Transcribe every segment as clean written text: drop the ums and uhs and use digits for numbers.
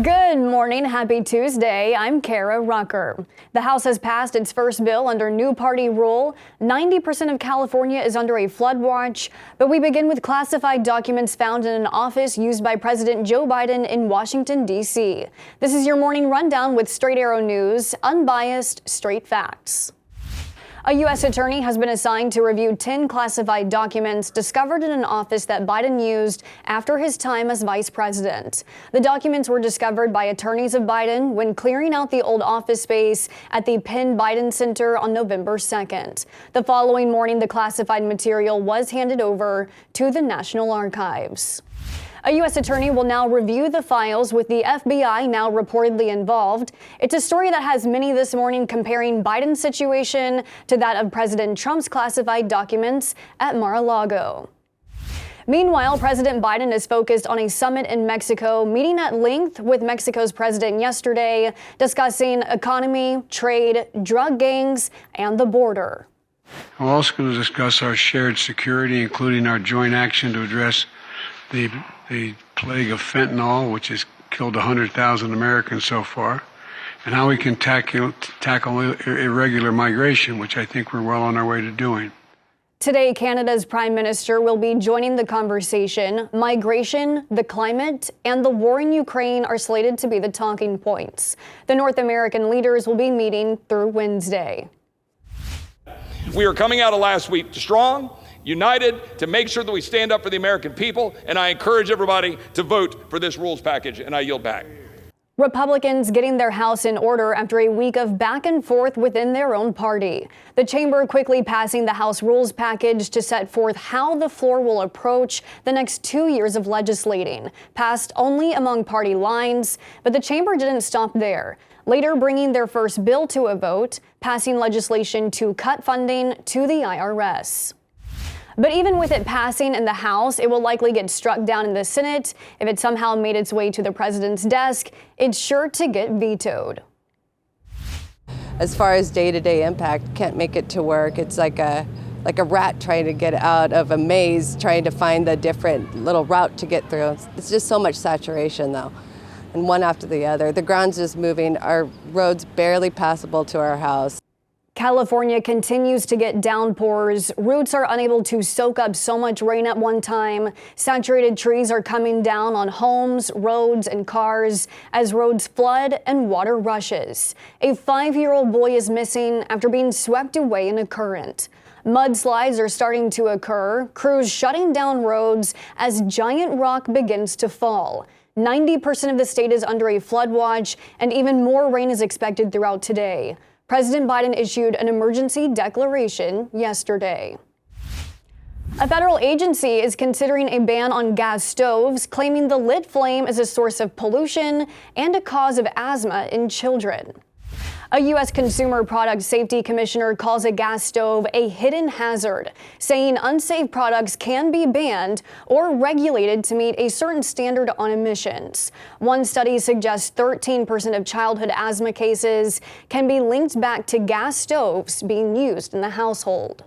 Good morning. Happy Tuesday. I'm Kara Rucker. The House has passed its first bill under new party rule. 90% of California is under a flood watch, but we begin with classified documents found in an office used by President Joe Biden in Washington, D.C. This is your morning rundown with Straight Arrow News, unbiased, straight facts. A U.S. attorney has been assigned to review 10 classified documents discovered in an office that Biden used after his time as vice president. The documents were discovered by attorneys of Biden when clearing out the old office space at the Penn Biden Center on November 2nd. The following morning, the classified material was handed over to the National Archives. A U.S. attorney will now review the files with the FBI now reportedly involved. It's a story that has many this morning comparing Biden's situation to that of President Trump's classified documents at Mar-a-Lago. Meanwhile, President Biden is focused on a summit in Mexico, meeting at length with Mexico's president yesterday, discussing economy, trade, drug gangs, and the border. I'm also going to discuss our shared security, including our joint action to address the plague of fentanyl, which has killed 100,000 Americans so far, and how we can tackle irregular migration, which I think we're well on our way to doing. Today, Canada's Prime Minister will be joining the conversation. Migration, the climate, and the war in Ukraine are slated to be the talking points. The North American leaders will be meeting through Wednesday. We are coming out of last week strong, united, to make sure that we stand up for the American people, and I encourage everybody to vote for this rules package, and I yield back. Republicans getting their House in order after a week of back and forth within their own party. The chamber quickly passing the House rules package to set forth how the floor will approach the next 2 years of legislating, passed only among party lines, but the chamber didn't stop there. Later bringing their first bill to a vote, passing legislation to cut funding to the IRS. But even with it passing in the House, it will likely get struck down in the Senate. If it somehow made its way to the president's desk, it's sure to get vetoed. As far as day-to-day impact, can't make it to work. It's like a rat trying to get out of a maze, trying to find the different little route to get through. It's just so much saturation, though, and one after the other. The ground's just moving. Our road's barely passable to our house. California continues to get downpours. Roots are unable to soak up so much rain at one time. Saturated trees are coming down on homes, roads, and cars as roads flood and water rushes. A 5-year-old boy is missing after being swept away in a current. Mudslides are starting to occur, crews shutting down roads as giant rock begins to fall. 90% of the state is under a flood watch, and even more rain is expected throughout today. President Biden issued an emergency declaration yesterday. A federal agency is considering a ban on gas stoves, claiming the lit flame is a source of pollution and a cause of asthma in children. A U.S. Consumer Product Safety Commissioner calls a gas stove a hidden hazard, saying unsafe products can be banned or regulated to meet a certain standard on emissions. One study suggests 13% of childhood asthma cases can be linked back to gas stoves being used in the household.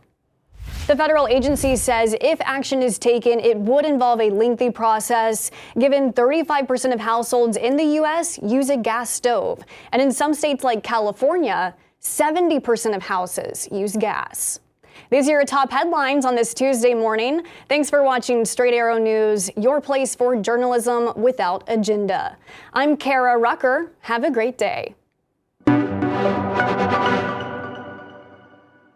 The federal agency says if action is taken, it would involve a lengthy process, given 35% of households in the U.S. use a gas stove. And in some states like California, 70% of houses use gas. These are your top headlines on this Tuesday morning. Thanks for watching Straight Arrow News, your place for journalism without agenda. I'm Kara Rucker. Have a great day.